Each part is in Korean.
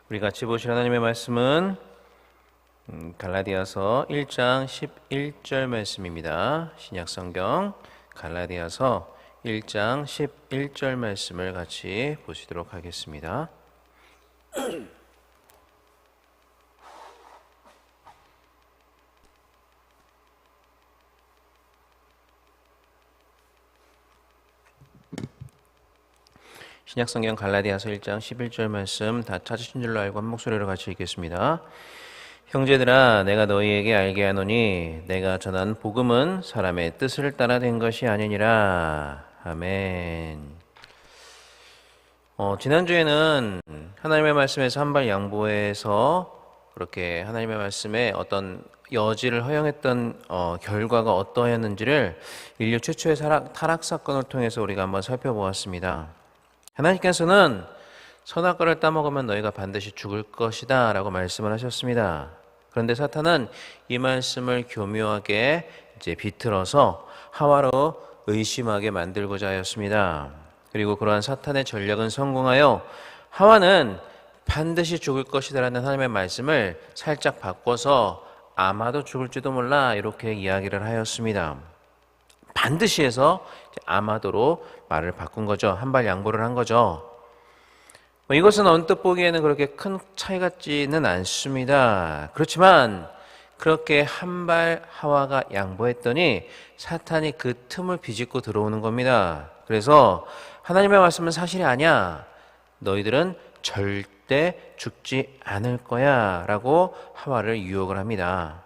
우리 같이 보실 하나님의 말씀은 갈라디아서 1장 11절 말씀입니다. 신약성경 갈라디아서 1장 11절 말씀을 같이 보시도록 하겠습니다. 신약성경 갈라디아서 1장 11절 말씀 다 찾으신 줄로 알고 한 목소리로 같이 읽겠습니다. 형제들아, 내가 너희에게 알게 하노니 내가 전한 복음은 사람의 뜻을 따라 된 것이 아니니라. 아멘. 지난주에는 하나님의 말씀에서 한 발 양보해서 그렇게 하나님의 말씀에 어떤 여지를 허용했던 결과가 어떠했는지를 인류 최초의 타락 사건을 통해서 우리가 한번 살펴보았습니다. 하나님께서는 선악과를 따먹으면 너희가 반드시 죽을 것이다 라고 말씀을 하셨습니다. 그런데 사탄은 이 말씀을 교묘하게 비틀어서 하와로 의심하게 만들고자 하였습니다. 그리고 그러한 사탄의 전략은 성공하여 하와는 반드시 죽을 것이다 라는 하나님의 말씀을 살짝 바꿔서 아마도 죽을지도 몰라 이렇게 이야기를 하였습니다. 반드시 해서 아마도로 말을 바꾼 거죠. 한 발 양보를 한 거죠. 이것은 언뜻 보기에는 그렇게 큰 차이 같지는 않습니다. 그렇지만 그렇게 한 발 하와가 양보했더니 사탄이 그 틈을 비집고 들어오는 겁니다. 그래서 하나님의 말씀은 사실이 아니야. 너희들은 절대 죽지 않을 거야 라고 하와를 유혹을 합니다.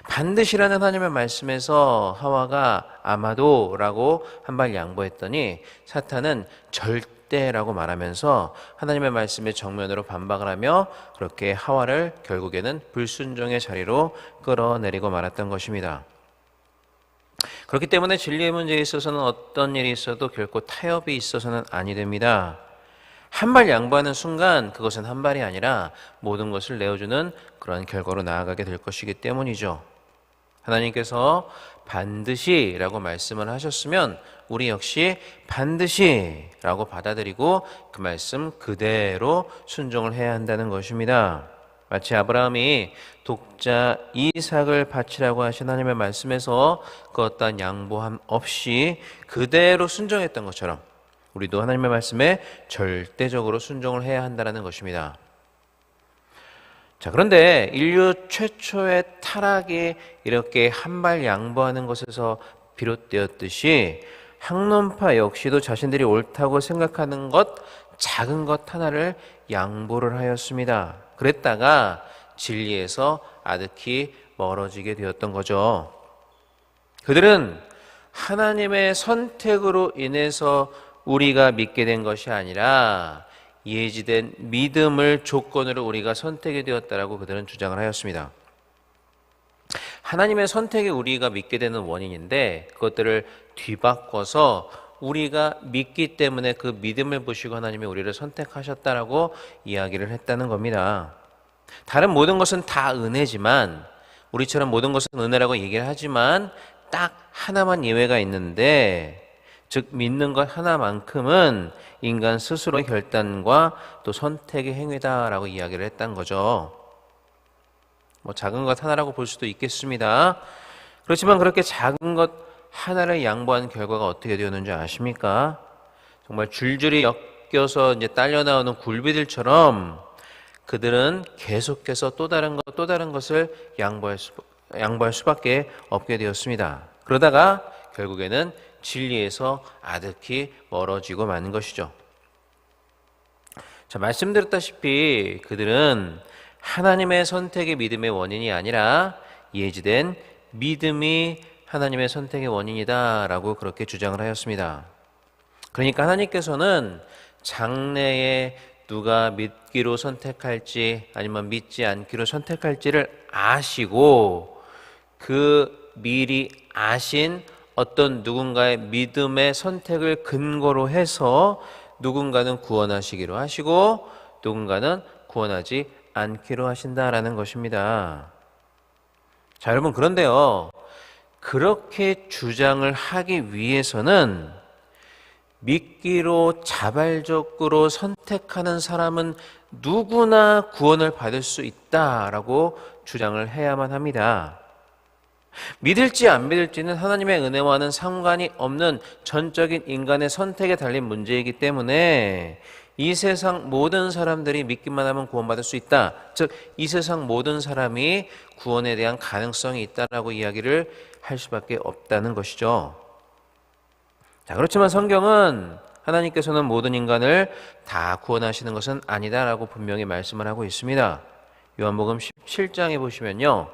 반드시라는 하나님의 말씀에서 하와가 아마도 라고 한 발 양보했더니 사탄은 절대라고 말하면서 하나님의 말씀에 정면으로 반박을 하며 그렇게 하와를 결국에는 불순종의 자리로 끌어내리고 말았던 것입니다. 그렇기 때문에 진리의 문제에 있어서는 어떤 일이 있어도 결코 타협이 있어서는 아니 됩니다. 한 발 양보하는 순간 그것은 한 발이 아니라 모든 것을 내어주는 그런 결과로 나아가게 될 것이기 때문이죠. 하나님께서 반드시라고 말씀을 하셨으면 우리 역시 반드시라고 받아들이고 그 말씀 그대로 순종을 해야 한다는 것입니다. 마치 아브라함이 독자 이삭을 바치라고 하신 하나님의 말씀에서 그 어떠한 양보함 없이 그대로 순종했던 것처럼 우리도 하나님의 말씀에 절대적으로 순종을 해야 한다는 것입니다. 자, 그런데 인류 최초의 타락이 이렇게 한 발 양보하는 것에서 비롯되었듯이 학론파 역시도 자신들이 옳다고 생각하는 것, 작은 것 하나를 양보를 하였습니다. 그랬다가 진리에서 아득히 멀어지게 되었던 거죠. 그들은 하나님의 선택으로 인해서 우리가 믿게 된 것이 아니라 예지된 믿음을 조건으로 우리가 선택이 되었다라고 그들은 주장을 하였습니다. 하나님의 선택이 우리가 믿게 되는 원인인데 그것들을 뒤바꿔서 우리가 믿기 때문에 그 믿음을 보시고 하나님이 우리를 선택하셨다라고 이야기를 했다는 겁니다. 다른 모든 것은 다 은혜지만 우리처럼 모든 것은 은혜라고 얘기를 하지만 딱 하나만 예외가 있는데 즉 믿는 것 하나만큼은 인간 스스로의 결단과 또 선택의 행위다라고 이야기를 했다는 거죠. 작은 것 하나라고 볼 수도 있겠습니다. 그렇지만 그렇게 작은 것 하나를 양보한 결과가 어떻게 되었는지 아십니까? 정말 줄줄이 엮여서 딸려 나오는 굴비들처럼 그들은 계속해서 또 다른 것을 양보할 수밖에 없게 되었습니다. 그러다가 결국에는 진리에서 아득히 멀어지고 마는 것이죠. 자, 말씀드렸다시피 그들은 하나님의 선택이 믿음의 원인이 아니라 예지된 믿음이 하나님의 선택의 원인이다라고 그렇게 주장을 하였습니다. 그러니까 하나님께서는 장래에 누가 믿기로 선택할지 아니면 믿지 않기로 선택할지를 아시고 그 미리 아신 어떤 누군가의 믿음의 선택을 근거로 해서 누군가는 구원하시기로 하시고 누군가는 구원하지 않기로 하신다라는 것입니다. 자, 여러분, 그런데요, 그렇게 주장을 하기 위해서는 믿기로 자발적으로 선택하는 사람은 누구나 구원을 받을 수 있다라고 주장을 해야만 합니다. 믿을지 안 믿을지는 하나님의 은혜와는 상관이 없는 전적인 인간의 선택에 달린 문제이기 때문에 이 세상 모든 사람들이 믿기만 하면 구원받을 수 있다. 즉, 이 세상 모든 사람이 구원에 대한 가능성이 있다라고 이야기를 할 수밖에 없다는 것이죠. 자, 그렇지만 성경은 하나님께서는 모든 인간을 다 구원하시는 것은 아니다라고 분명히 말씀을 하고 있습니다. 요한복음 17장에 보시면요,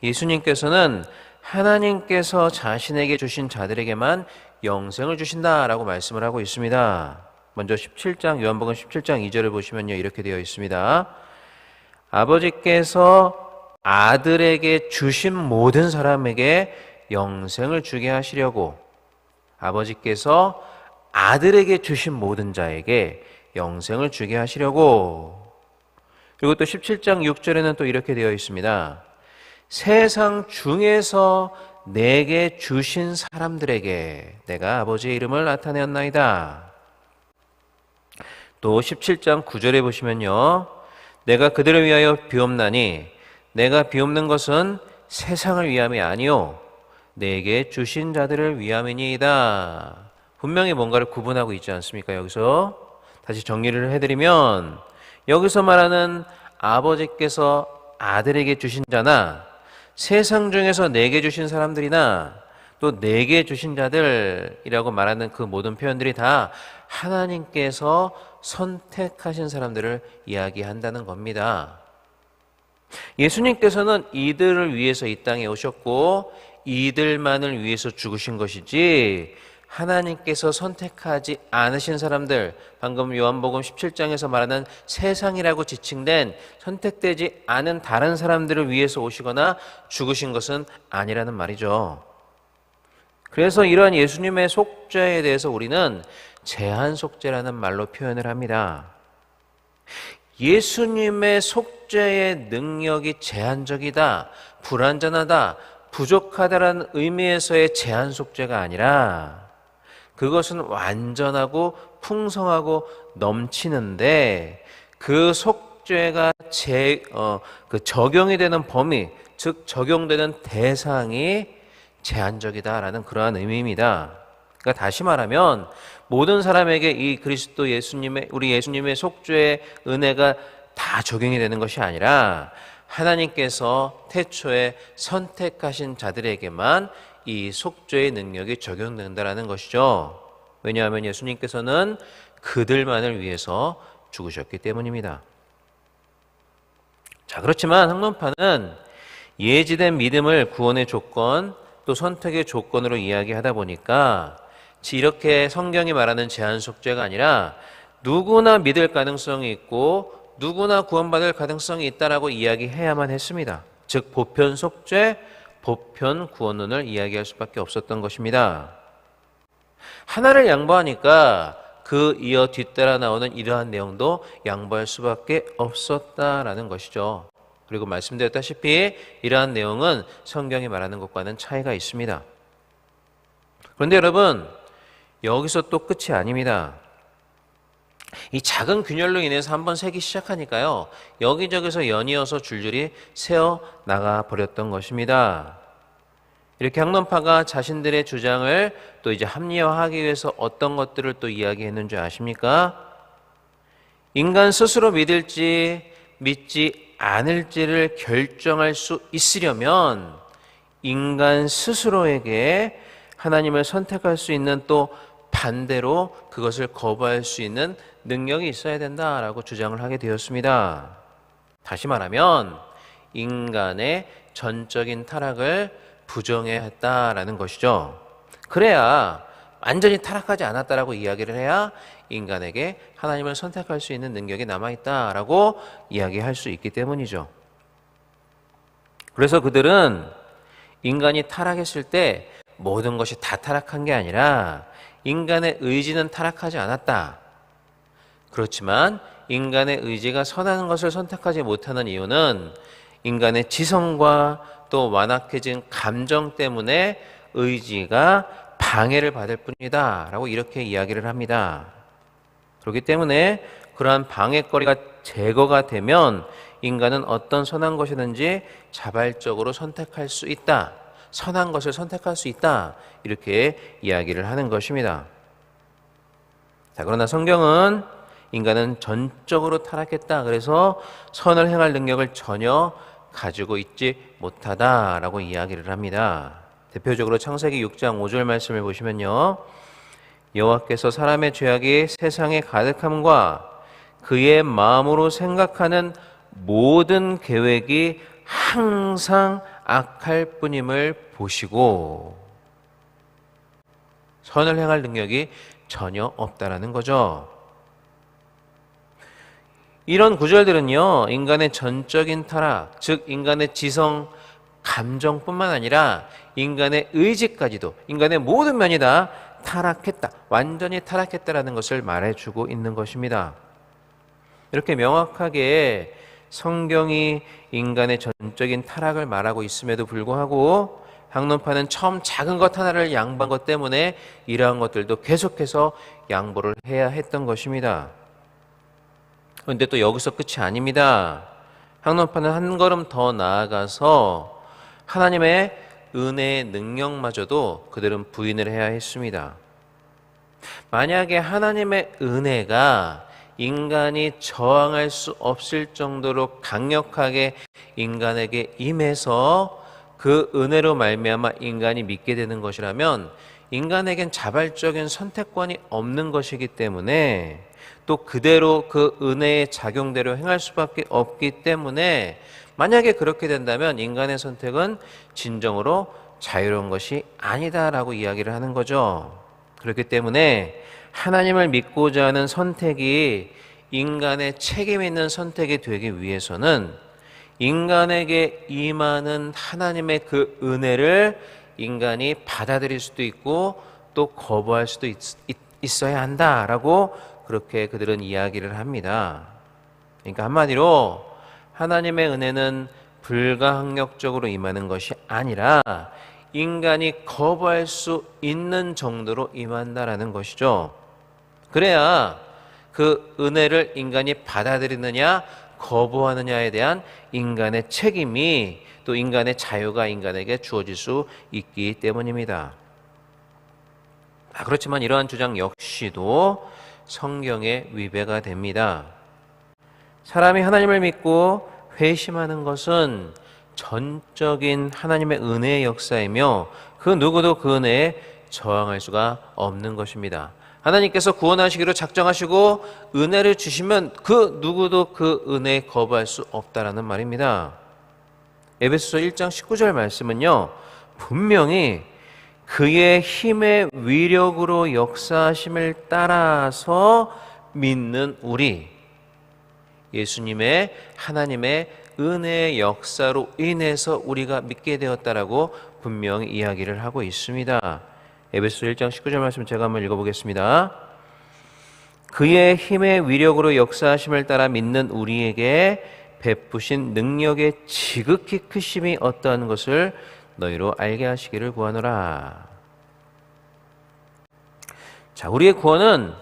예수님께서는 하나님께서 자신에게 주신 자들에게만 영생을 주신다라고 말씀을 하고 있습니다. 먼저 17장, 요한복음 17장 2절을 보시면요, 이렇게 되어 있습니다. 아버지께서 아들에게 주신 모든 사람에게 영생을 주게 하시려고, 아버지께서 아들에게 주신 모든 자에게 영생을 주게 하시려고. 그리고 또 17장 6절에는 또 이렇게 되어 있습니다. 세상 중에서 내게 주신 사람들에게 내가 아버지의 이름을 나타내었나이다. 또 17장 9절에 보시면요, 내가 그들을 위하여 비옵나니 내가 비옵는 것은 세상을 위함이 아니요 내게 주신 자들을 위함이니이다. 분명히 뭔가를 구분하고 있지 않습니까? 여기서 다시 정리를 해드리면, 여기서 말하는 아버지께서 아들에게 주신 자나 세상 중에서 내게 주신 사람들이나 또 내게 주신 자들이라고 말하는 그 모든 표현들이 다 하나님께서 선택하신 사람들을 이야기한다는 겁니다. 예수님께서는 이들을 위해서 이 땅에 오셨고 이들만을 위해서 죽으신 것이지, 하나님께서 선택하지 않으신 사람들, 방금 요한복음 17장에서 말하는 세상이라고 지칭된 선택되지 않은 다른 사람들을 위해서 오시거나 죽으신 것은 아니라는 말이죠. 그래서 이러한 예수님의 속죄에 대해서 우리는 제한 속죄라는 말로 표현을 합니다. 예수님의 속죄의 능력이 제한적이다, 불완전하다, 부족하다라는 의미에서의 제한 속죄가 아니라 그것은 완전하고 풍성하고 넘치는데 그 속죄가 적용이 되는 범위, 즉 적용되는 대상이 제한적이다라는 그러한 의미입니다. 그러니까 다시 말하면 모든 사람에게 이 그리스도 예수님의, 우리 예수님의 속죄의 은혜가 다 적용이 되는 것이 아니라 하나님께서 태초에 선택하신 자들에게만 이 속죄의 능력이 적용된다는 것이죠. 왜냐하면 예수님께서는 그들만을 위해서 죽으셨기 때문입니다. 자, 그렇지만 항론파는 예지된 믿음을 구원의 조건 또 선택의 조건으로 이야기하다 보니까 이렇게 성경이 말하는 제한 속죄가 아니라 누구나 믿을 가능성이 있고 누구나 구원받을 가능성이 있다라고 이야기해야만 했습니다. 즉 보편 속죄, 보편 구원론을 이야기할 수밖에 없었던 것입니다. 하나를 양보하니까 그 이어 뒤따라 나오는 이러한 내용도 양보할 수밖에 없었다라는 것이죠. 그리고 말씀드렸다시피 이러한 내용은 성경이 말하는 것과는 차이가 있습니다. 그런데 여러분, 여기서 또 끝이 아닙니다. 이 작은 균열로 인해서 한번 새기 시작하니까요, 여기저기서 연이어서 줄줄이 새어 나가 버렸던 것입니다. 이렇게 학론파가 자신들의 주장을 또 이제 합리화하기 위해서 어떤 것들을 또 이야기했는 줄 아십니까? 인간 스스로 믿을지 믿지 않을지를 결정할 수 있으려면 인간 스스로에게 하나님을 선택할 수 있는, 또 반대로 그것을 거부할 수 있는 능력이 있어야 된다라고 주장을 하게 되었습니다. 다시 말하면 인간의 전적인 타락을 부정해야 했다라는 것이죠. 그래야 완전히 타락하지 않았다라고 이야기를 해야 인간에게 하나님을 선택할 수 있는 능력이 남아있다라고 이야기할 수 있기 때문이죠. 그래서 그들은 인간이 타락했을 때 모든 것이 다 타락한 게 아니라 인간의 의지는 타락하지 않았다. 그렇지만 인간의 의지가 선한 것을 선택하지 못하는 이유는 인간의 지성과 또 완악해진 감정 때문에 의지가 방해를 받을 뿐이다 라고 이렇게 이야기를 합니다. 그렇기 때문에 그러한 방해거리가 제거가 되면 인간은 어떤 선한 것이든지 자발적으로 선택할 수 있다. 선한 것을 선택할 수 있다. 이렇게 이야기를 하는 것입니다. 자, 그러나 성경은 인간은 전적으로 타락했다. 그래서 선을 행할 능력을 전혀 가지고 있지 못하다라고 이야기를 합니다. 대표적으로 창세기 6장 5절 말씀을 보시면요. 여호와께서 사람의 죄악이 세상에 가득함과 그의 마음으로 생각하는 모든 계획이 항상 악할 뿐임을 보시고 선을 행할 능력이 전혀 없다라는 거죠. 이런 구절들은요, 인간의 전적인 타락, 즉 인간의 지성, 감정뿐만 아니라 인간의 의지까지도, 인간의 모든 면이 다 타락했다, 완전히 타락했다라는 것을 말해주고 있는 것입니다. 이렇게 명확하게 성경이 인간의 전적인 타락을 말하고 있음에도 불구하고 항론파는 처음 작은 것 하나를 양보한 것 때문에 이러한 것들도 계속해서 양보를 해야 했던 것입니다. 그런데 또 여기서 끝이 아닙니다. 항론파는 한 걸음 더 나아가서 하나님의 은혜의 능력마저도 그들은 부인을 해야 했습니다. 만약에 하나님의 은혜가 인간이 저항할 수 없을 정도로 강력하게 인간에게 임해서 그 은혜로 말미암아 인간이 믿게 되는 것이라면 인간에겐 자발적인 선택권이 없는 것이기 때문에 또 그대로 그 은혜의 작용대로 행할 수밖에 없기 때문에 만약에 그렇게 된다면 인간의 선택은 진정으로 자유로운 것이 아니다라고 이야기를 하는 거죠. 그렇기 때문에 하나님을 믿고자 하는 선택이 인간의 책임 있는 선택이 되기 위해서는 인간에게 임하는 하나님의 그 은혜를 인간이 받아들일 수도 있고 또 거부할 수도 있어야 한다라고 그렇게 그들은 이야기를 합니다. 그러니까 한마디로 하나님의 은혜는 불가항력적으로 임하는 것이 아니라 인간이 거부할 수 있는 정도로 임한다라는 것이죠. 그래야 그 은혜를 인간이 받아들이느냐 거부하느냐에 대한 인간의 책임이 또 인간의 자유가 인간에게 주어질 수 있기 때문입니다. 그렇지만 이러한 주장 역시도 성경에 위배가 됩니다. 사람이 하나님을 믿고 회심하는 것은 전적인 하나님의 은혜의 역사이며 그 누구도 그 은혜에 저항할 수가 없는 것입니다. 하나님께서 구원하시기로 작정하시고 은혜를 주시면 그 누구도 그 은혜에 거부할 수 없다라는 말입니다. 에베소서 1장 19절 말씀은요, 분명히 그의 힘의 위력으로 역사하심을 따라서 믿는 우리, 예수님의 하나님의 은혜의 역사로 인해서 우리가 믿게 되었다라고 분명히 이야기를 하고 있습니다. 에베소서 1장 19절 말씀 제가 한번 읽어보겠습니다. 그의 힘의 위력으로 역사하심을 따라 믿는 우리에게 베푸신 능력의 지극히 크심이 어떠한 것을 너희로 알게 하시기를 구하노라. 자, 우리의 구원은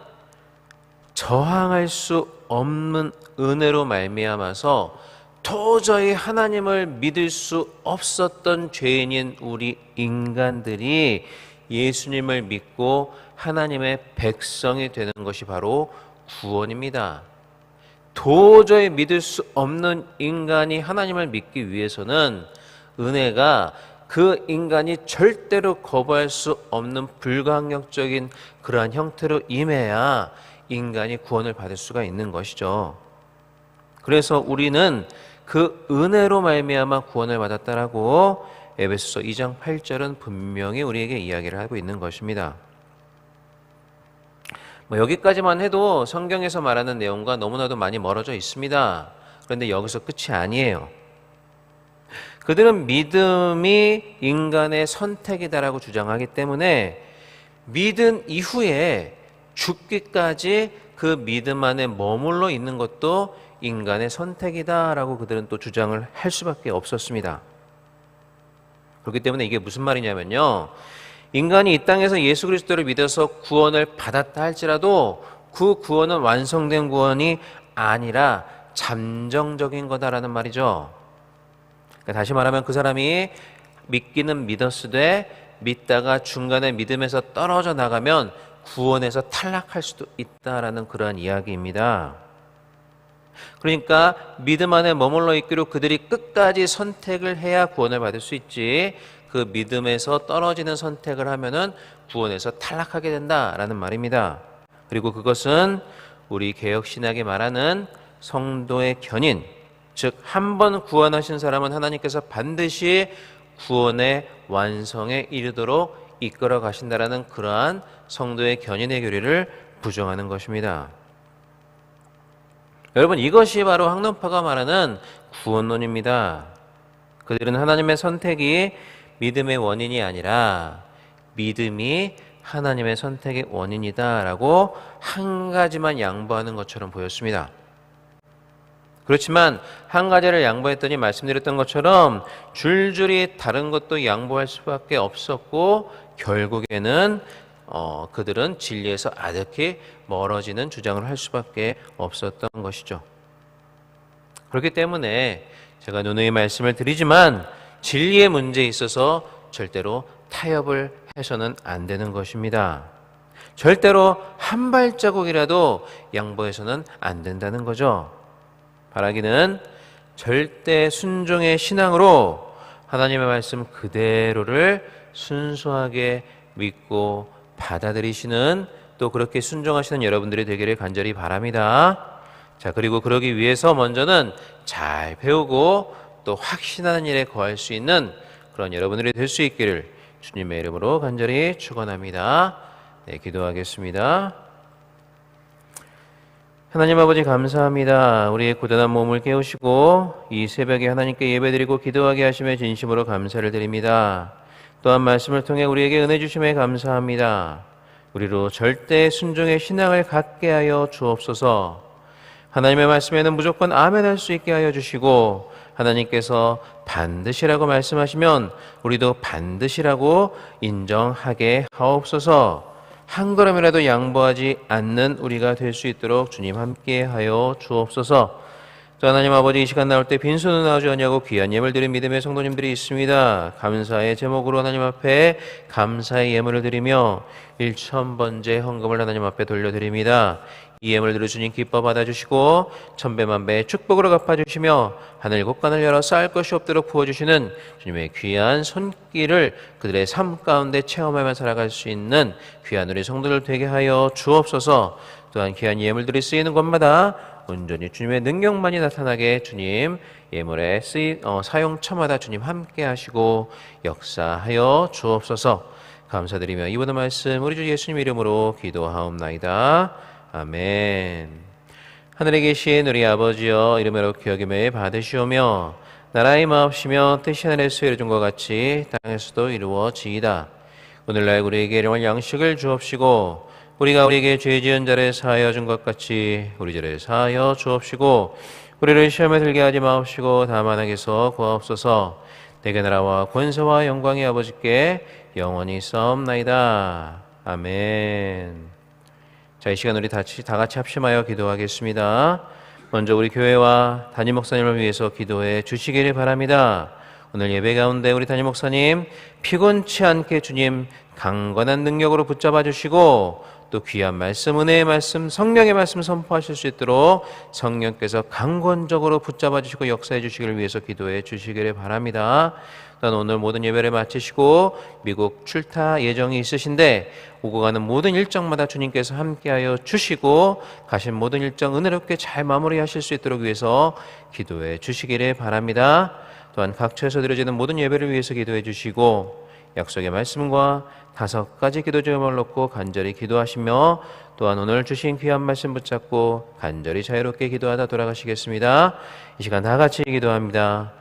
저항할 수 없는 은혜로 말미암아서 도저히 하나님을 믿을 수 없었던 죄인인 우리 인간들이 예수님을 믿고 하나님의 백성이 되는 것이 바로 구원입니다. 도저히 믿을 수 없는 인간이 하나님을 믿기 위해서는 은혜가 그 인간이 절대로 거부할 수 없는 불가항력적인 그러한 형태로 임해야 인간이 구원을 받을 수가 있는 것이죠. 그래서 우리는 그 은혜로 말미암아 구원을 받았다라고 에베소서 2장 8절은 분명히 우리에게 이야기를 하고 있는 것입니다. 여기까지만 해도 성경에서 말하는 내용과 너무나도 많이 멀어져 있습니다. 그런데 여기서 끝이 아니에요. 그들은 믿음이 인간의 선택이다라고 주장하기 때문에 믿은 이후에 죽기까지 그 믿음 안에 머물러 있는 것도 인간의 선택이다라고 그들은 또 주장을 할 수밖에 없었습니다. 그렇기 때문에 이게 무슨 말이냐면요, 인간이 이 땅에서 예수 그리스도를 믿어서 구원을 받았다 할지라도 그 구원은 완성된 구원이 아니라 잠정적인 거다라는 말이죠. 그러니까 다시 말하면 그 사람이 믿기는 믿었으되 믿다가 중간에 믿음에서 떨어져 나가면 구원에서 탈락할 수도 있다라는 그러한 이야기입니다. 그러니까 믿음 안에 머물러 있기로 그들이 끝까지 선택을 해야 구원을 받을 수 있지, 그 믿음에서 떨어지는 선택을 하면은 구원에서 탈락하게 된다라는 말입니다. 그리고 그것은 우리 개혁신학이 말하는 성도의 견인, 즉 한 번 구원하신 사람은 하나님께서 반드시 구원의 완성에 이르도록 이끌어 가신다라는 그러한 성도의 견인의 교리를 부정하는 것입니다. 여러분, 이것이 바로 학론파가 말하는 구원론입니다. 그들은 하나님의 선택이 믿음의 원인이 아니라 믿음이 하나님의 선택의 원인이다라고 한 가지만 양보하는 것처럼 보였습니다. 그렇지만 한 가지를 양보했더니 말씀드렸던 것처럼 줄줄이 다른 것도 양보할 수밖에 없었고 결국에는 그들은 진리에서 아득히 멀어지는 주장을 할 수밖에 없었던 것이죠. 그렇기 때문에 제가 누누이 말씀을 드리지만 진리의 문제에 있어서 절대로 타협을 해서는 안 되는 것입니다. 절대로 한 발자국이라도 양보해서는 안 된다는 거죠. 바라기는 절대 순종의 신앙으로 하나님의 말씀 그대로를 순수하게 믿고 받아들이시는, 또 그렇게 순종하시는 여러분들이 되기를 간절히 바랍니다. 자, 그리고 그러기 위해서 먼저는 잘 배우고 또 확신하는 일에 거할 수 있는 그런 여러분들이 될 수 있기를 주님의 이름으로 간절히 축원합니다. 네, 기도하겠습니다. 하나님 아버지 감사합니다. 우리의 고단한 몸을 깨우시고 이 새벽에 하나님께 예배드리고 기도하게 하심에 진심으로 감사를 드립니다. 또한 말씀을 통해 우리에게 은혜 주심에 감사합니다. 우리로 절대 순종의 신앙을 갖게 하여 주옵소서. 하나님의 말씀에는 무조건 아멘 할 수 있게 하여 주시고, 하나님께서 반드시라고 말씀하시면 우리도 반드시라고 인정하게 하옵소서. 한 걸음이라도 양보하지 않는 우리가 될 수 있도록 주님 함께 하여 주옵소서. 또 하나님 아버지, 이 시간 나올 때 빈손으로 나오지 않냐고 귀한 예물 드린 믿음의 성도님들이 있습니다. 감사의 제목으로 하나님 앞에 감사의 예물을 드리며 1,000번째 헌금을 하나님 앞에 돌려드립니다. 이 예물 들어 주님 기뻐 받아주시고 천배만배의 축복으로 갚아주시며 하늘 곳간을 열어 쌓을 것이 없도록 부어주시는 주님의 귀한 손길을 그들의 삶 가운데 체험하며 살아갈 수 있는 귀한 우리 성도들 되게 하여 주옵소서. 또한 귀한 예물들이 쓰이는 곳마다 온전히 주님의 능력만이 나타나게 주님 예물의 사용처마다 주님 함께 하시고 역사하여 주옵소서. 감사드리며 이 모든 말씀 우리 주 예수님 이름으로 기도하옵나이다. 아멘. 하늘에 계신 우리 아버지여, 이름으로 기억임에 받으시오며 나라의 마옵시며 뜻이 하늘에서 이루어진 것 같이 땅에서도 이루어지이다. 오늘날 우리에게 일용할 양식을 주옵시고 우리가 우리에게 죄 지은 자를 사하여 준 것 같이 우리 죄를 사하여 주옵시고 우리를 시험에 들게 하지 마옵시고 다만 악에서 구하옵소서. 내게 나라와 권세와 영광이 아버지께 영원히 있사옵나이다. 아멘. 자, 이 시간 우리 다 같이 합심하여 기도하겠습니다. 먼저 우리 교회와 담임 목사님을 위해서 기도해 주시기를 바랍니다. 오늘 예배 가운데 우리 담임 목사님 피곤치 않게 주님 강건한 능력으로 붙잡아 주시고 또 귀한 말씀, 은혜의 말씀, 성령의 말씀 선포하실 수 있도록 성령께서 강권적으로 붙잡아 주시고 역사해 주시기를 위해서 기도해 주시기를 바랍니다. 또한 오늘 모든 예배를 마치시고 미국 출타 예정이 있으신데 오고 가는 모든 일정마다 주님께서 함께하여 주시고 가신 모든 일정 은혜롭게 잘 마무리하실 수 있도록 위해서 기도해 주시기를 바랍니다. 또한 각처에서 드려지는 모든 예배를 위해서 기도해 주시고 약속의 말씀과 5가지 기도 제목을 놓고 간절히 기도하시며 또한 오늘 주신 귀한 말씀 붙잡고 간절히 자유롭게 기도하다 돌아가시겠습니다. 이 시간 다 같이 기도합니다.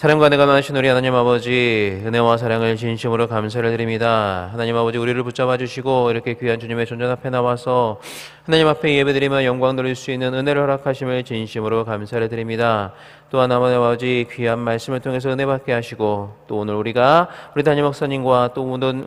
사랑과 내가 많으신 우리 하나님 아버지, 은혜와 사랑을 진심으로 감사를 드립니다. 하나님 아버지, 우리를 붙잡아 주시고 이렇게 귀한 주님의 존전 앞에 나와서 하나님 앞에 예배드리며 영광 돌릴 수 있는 은혜를 허락하심을 진심으로 감사를 드립니다. 또한 하나님 아버지, 귀한 말씀을 통해서 은혜 받게 하시고, 또 오늘 우리가 우리 담임 목사님과 또 모든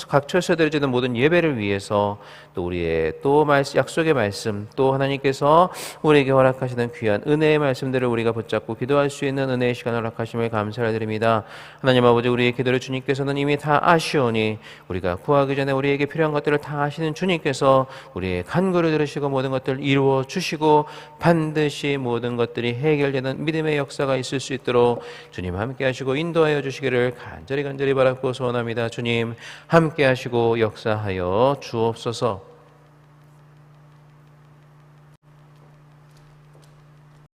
각 처에서 드려지는 모든 예배를 위해서 또 우리의 또 약속의 말씀, 또 하나님께서 우리에게 허락하시는 귀한 은혜의 말씀들을 우리가 붙잡고 기도할 수 있는 은혜의 시간을 허락하심을 감사를 드립니다. 하나님 아버지, 우리의 기도를 주님께서는 이미 다 아시오니 우리가 구하기 전에 우리에게 필요한 것들을 다 아시는 주님께서 우리의 간구를 들으시고 모든 것들을 이루어 주시고 반드시 모든 것들이 해결되는 믿음의 역사가 있을 수 있도록 주님 함께 하시고 인도하여 주시기를 간절히 바라고 소원합니다. 주님 함께 하시고 역사하여 주옵소서.